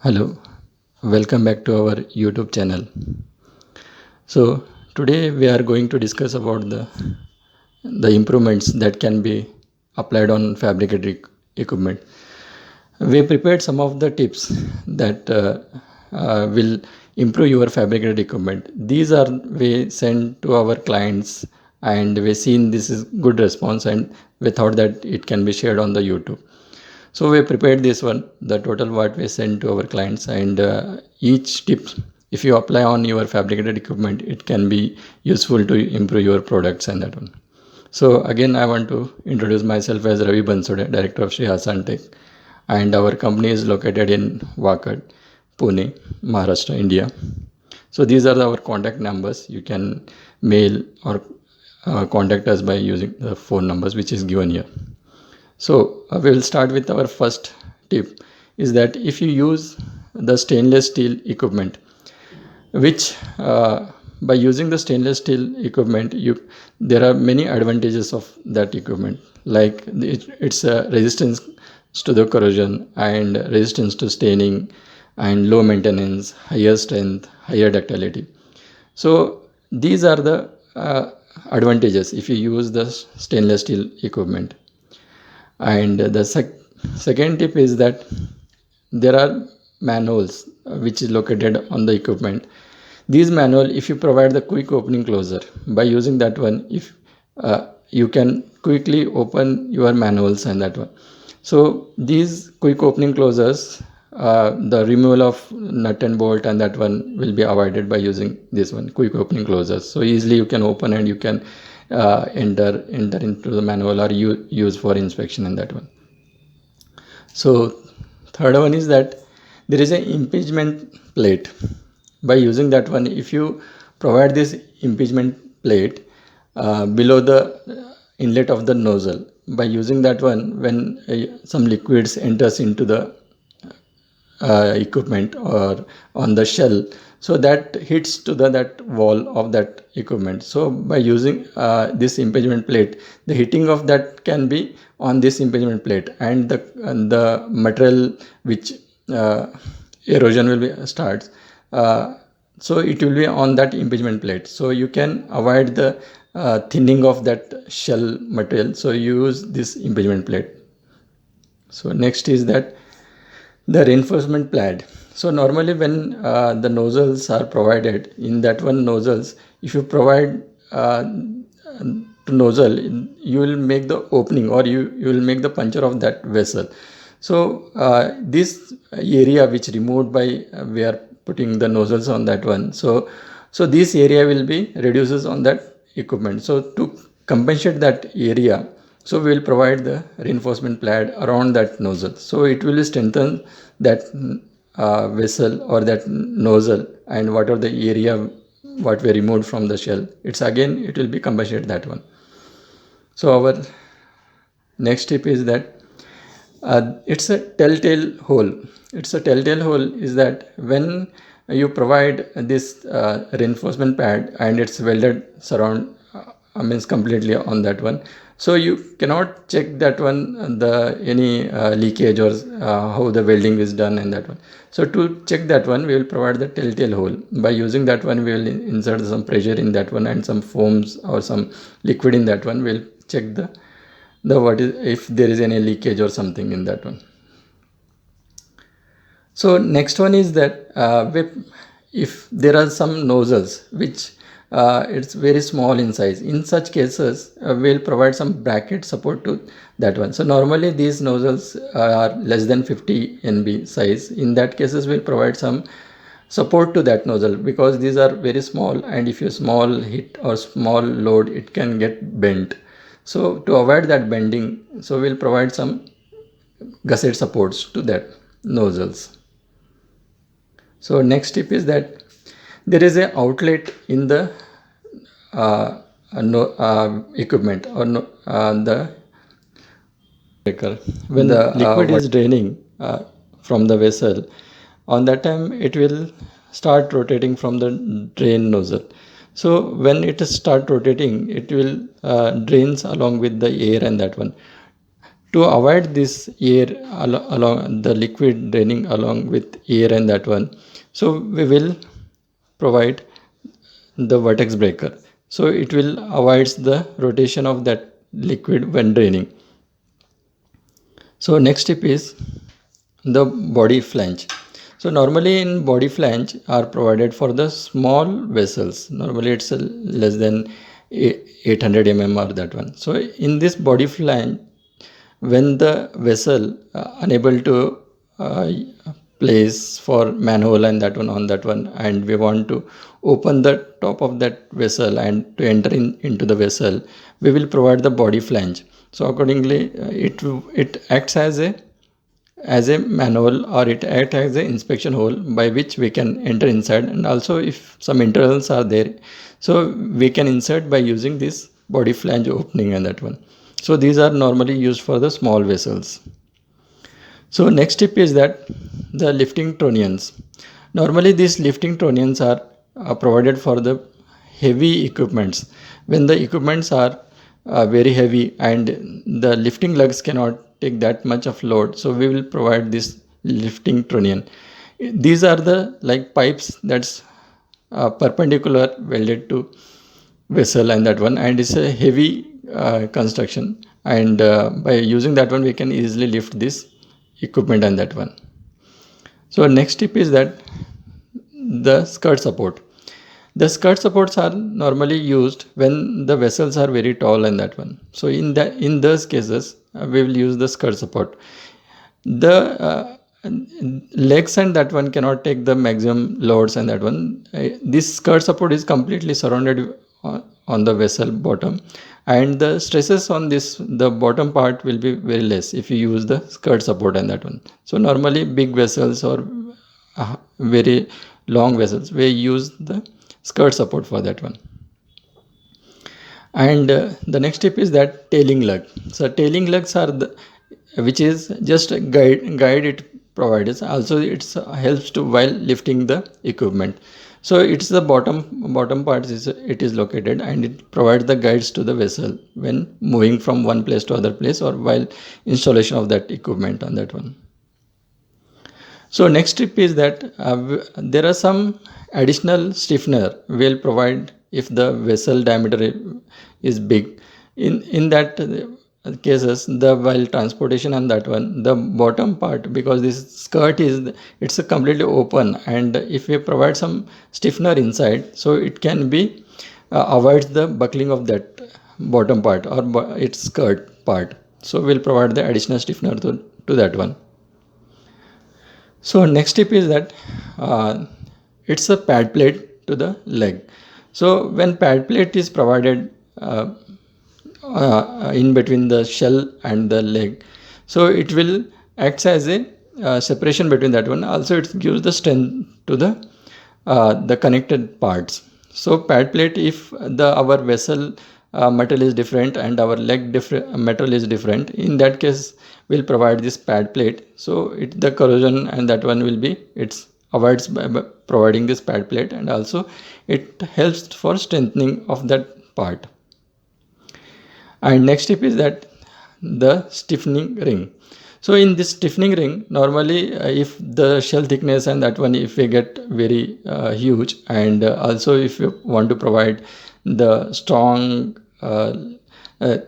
Hello, welcome back to our YouTube channel. So today we are going to discuss about the improvements that can be applied on fabricated equipment. We prepared some of the tips that will improve your fabricated equipment. These are we sent to our clients and we seen this is good response and we thought that it can be shared on the YouTube. So we prepared this one, the total what we send to our clients, and each tip, if you apply on your fabricated equipment, it can be useful to improve your products and that one. So again, I want to introduce myself as Ravi Bansode, Director of Shri Hassan Tech, and our company is located in Wakad, Pune, Maharashtra, India. So these are our contact numbers. You can mail or contact us by using the phone numbers which is given here. So we will start with our first tip is that if you use the stainless steel equipment, which by using the stainless steel equipment, there are many advantages of that equipment. Like it's a resistance to the corrosion and resistance to staining and low maintenance, higher strength, higher ductility. So these are the advantages if you use the stainless steel equipment. And the second tip is that there are manuals which is located on the equipment. These manual, if you provide the quick opening closer, by using that one, if you can quickly open your manuals and that one. So these quick opening closers, the removal of nut and bolt and that one will be avoided by using this one, quick opening closers. So easily you can open and you can enter into the manual or use for inspection in that one. So third one is that there is an impingement plate. By using that one, if you provide this impingement plate below the inlet of the nozzle, by using that one, when some liquids enters into the equipment or on the shell, so that hits to that wall of that equipment. So by using this impingement plate, the hitting of that can be on this impingement plate, and the material which erosion will be starts, so it will be on that impingement plate, so you can avoid the thinning of that shell material, so you use this impingement plate. So next is that the reinforcement pad. So normally when the nozzles are provided, in that one nozzles, if you provide to nozzle, you will make the opening or you will make the puncture of that vessel. So this area which removed by we are putting the nozzles on that one. So this area will be reduces on that equipment. So to compensate that area, so we will provide the reinforcement pad around that nozzle. So it will strengthen that vessel or that nozzle, and whatever the area what we removed from the shell, it will be compensate that one. So our next tip is that it's a telltale hole. It's a telltale hole is that when you provide this reinforcement pad and it's welded surround means completely on that one, so you cannot check that one the any leakage or how the welding is done in that one. So to check that one, we will provide the telltale hole. By using that one, we will insert some pressure in that one and some foams or some liquid in that one. We'll check the what is if there is any leakage or something in that one. So next one is that if there are some nozzles which it's very small in size, in such cases we'll provide some bracket support to that one. So normally these nozzles are less than 50 NB size. In that cases we'll provide some support to that nozzle, because these are very small, and if you small hit or small load, it can get bent. So to avoid that bending, so we'll provide some gusset supports to that nozzles. So next tip is that there is an outlet in the equipment or the breaker. When the liquid is draining from the vessel, on that time it will start rotating from the drain nozzle. So when it start rotating, it will drains along with the air and that one. to avoid this air along the liquid draining along with air and that one, so we will provide the vertex breaker, so it will avoids the rotation of that liquid when draining. So next tip is the body flange. So normally in body flange are provided for the small vessels. Normally it's less than 800 mm or that one. So in this body flange, when the vessel unable to uh, place for manhole and that one on that one, and we want to open the top of that vessel and to enter into the vessel, we will provide the body flange. So accordingly, it acts as a manhole, or it acts as an inspection hole by which we can enter inside, and also if some internals are there, so we can insert by using this body flange opening and that one. So these are normally used for the small vessels. So next tip is that the lifting trunnions. Normally these lifting trunnions are provided for the heavy equipments. When the equipments are very heavy and the lifting lugs cannot take that much of load, so we will provide this lifting trunnion. These are the like pipes that's perpendicular welded to vessel and that one, and it's a heavy construction, and by using that one we can easily lift this equipment and that one. So next tip is that the skirt support. The skirt supports are normally used when the vessels are very tall and that one. So in those cases we will use the skirt support. The legs and that one cannot take the maximum loads and that one. This skirt support is completely surrounded on the vessel bottom, and the stresses on this the bottom part will be very less if you use the skirt support and that one. So normally big vessels or very long vessels we use the skirt support for that one. And the next tip is that tailing lug. So tailing lugs are the which is just a guide it provides. Also it helps to while lifting the equipment. So it's the bottom part is it is located, and it provides the guides to the vessel when moving from one place to other place or while installation of that equipment on that one. So next tip is that there are some additional stiffener we'll provide if the vessel diameter is big. In that cases, the while transportation and that one, the bottom part, because this skirt is it's a completely open, and if we provide some stiffener inside, so it can be avoids the buckling of that bottom part or its skirt part. So we'll provide the additional stiffener to that one. So next tip is that it's a pad plate to the leg. So when pad plate is provided in between the shell and the leg, so it will act as a separation between that one. Also it gives the strength to the connected parts. So pad plate, if our vessel metal is different and our leg metal is different, in that case we'll provide this pad plate, so the corrosion and that one will be it's avoids by providing this pad plate, and also it helps for strengthening of that part. And next tip is that the stiffening ring. So in this stiffening ring, normally if the shell thickness and that one if we get very huge, and also if you want to provide the strong the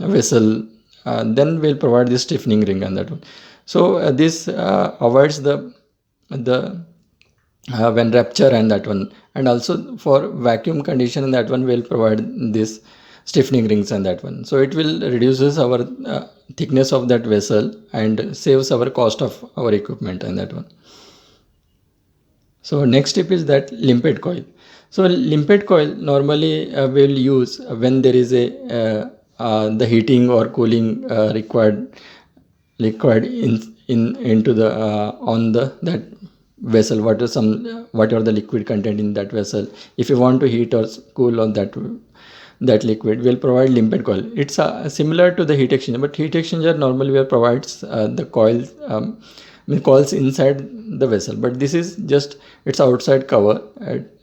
vessel, then we'll provide this stiffening ring and that one. So this avoids the when rupture and that one, and also for vacuum condition and that one we'll provide this stiffening rings and that one. So it will reduces our thickness of that vessel and saves our cost of our equipment and that one. So next tip is that limpet coil. So limpet coil normally we'll use when there is the heating or cooling required into the on that vessel. What are the liquid content in that vessel? If you want to heat or cool on that liquid, will provide limpet coil. It's similar to the heat exchanger, but heat exchanger normally will provides the coils coils inside the vessel, but this is just its outside cover,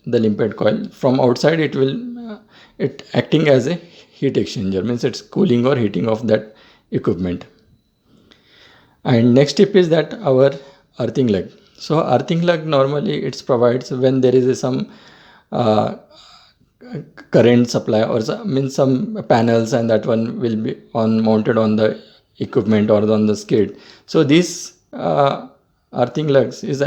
the limpet coil. From outside it will it acting as a heat exchanger, means it's cooling or heating of that equipment. And next tip is that our earthing leg. So earthing leg normally it provides when there is some uh, current supply or means some panels, and that one will be on mounted on the equipment or on the skid. So this earthing lugs is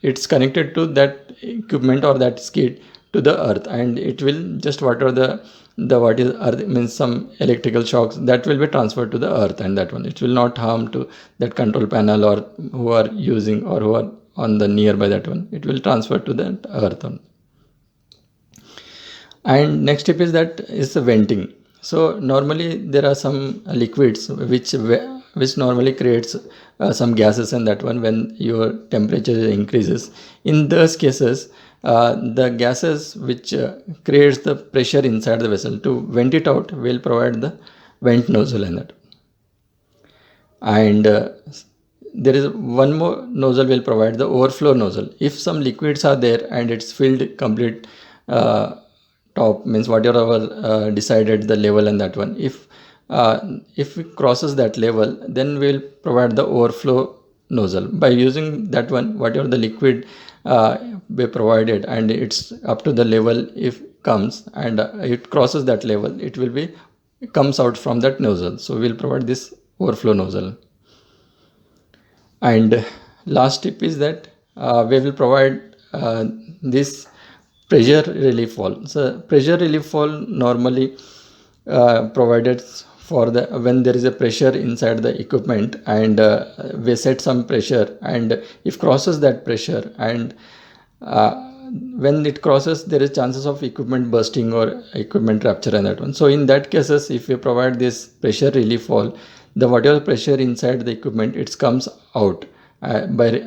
it's connected to that equipment or that skid to the earth, and it will just whatever the what is earth means some electrical shocks that will be transferred to the earth, and that one it will not harm to that control panel or who are using or who are on the nearby that one. It will transfer to the earth on. And next step is that is the venting. So normally there are some liquids which normally creates some gases, and that one when your temperature increases. In those cases, the gases which creates the pressure inside the vessel, to vent it out will provide the vent nozzle in that. And there is one more nozzle will provide the overflow nozzle. If some liquids are there and it's filled complete top means whatever our decided the level, and that one if it crosses that level, then we'll provide the overflow nozzle. By using that one, whatever the liquid be provided and it's up to the level, if comes and it crosses that level, it will be comes out from that nozzle. So we'll provide this overflow nozzle. And last tip is that we will provide this pressure relief valve. So pressure relief valve normally provided for the when there is a pressure inside the equipment, and we set some pressure, and if crosses that pressure, and when it crosses, there is chances of equipment bursting or equipment rupture and that one. So in that cases, if we provide this pressure relief valve, the whatever pressure inside the equipment, it comes out by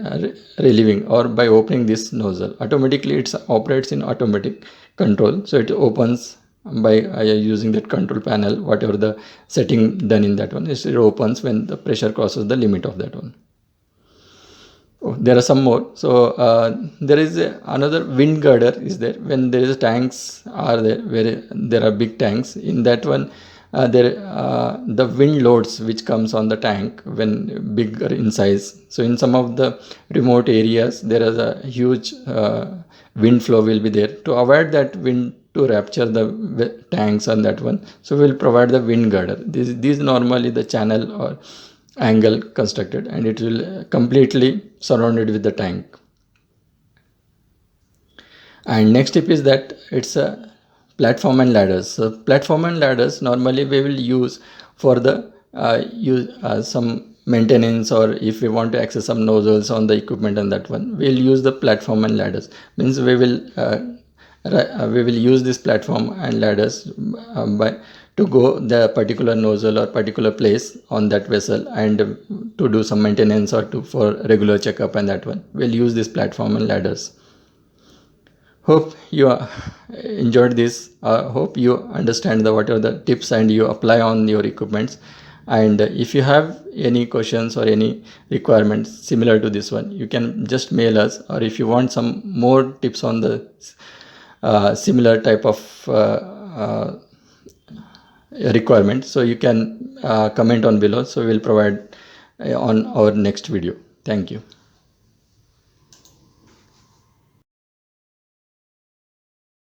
relieving or by opening this nozzle. Automatically it operates in automatic control, so it opens by using that control panel. Whatever the setting done in that one, it opens when the pressure crosses the limit of that one. Oh, there are some more. So there is another wind girder is there. When there is tanks are there, where there are big tanks, in that one the wind loads which comes on the tank when bigger in size. So in some of the remote areas there is a huge wind flow will be there. To avoid that wind to rupture the tanks on that one, so we'll provide the wind girder. These normally the channel or angle constructed, and it will completely surrounded with the tank. And next tip is that it's a platform and ladders. So platform and ladders normally we will use for the some maintenance, or if we want to access some nozzles on the equipment, and that one we'll use the platform and ladders. Means we will use this platform and ladders by to go the particular nozzle or particular place on that vessel, and to do some maintenance or to for regular checkup, and that one we'll use this platform and ladders. Hope you enjoyed this. Hope you understand what are the tips and you apply on your equipments. And if you have any questions or any requirements similar to this one, you can just mail us, or if you want some more tips on the similar type of requirement, so you can comment on below, so we'll provide on our next video. Thank you.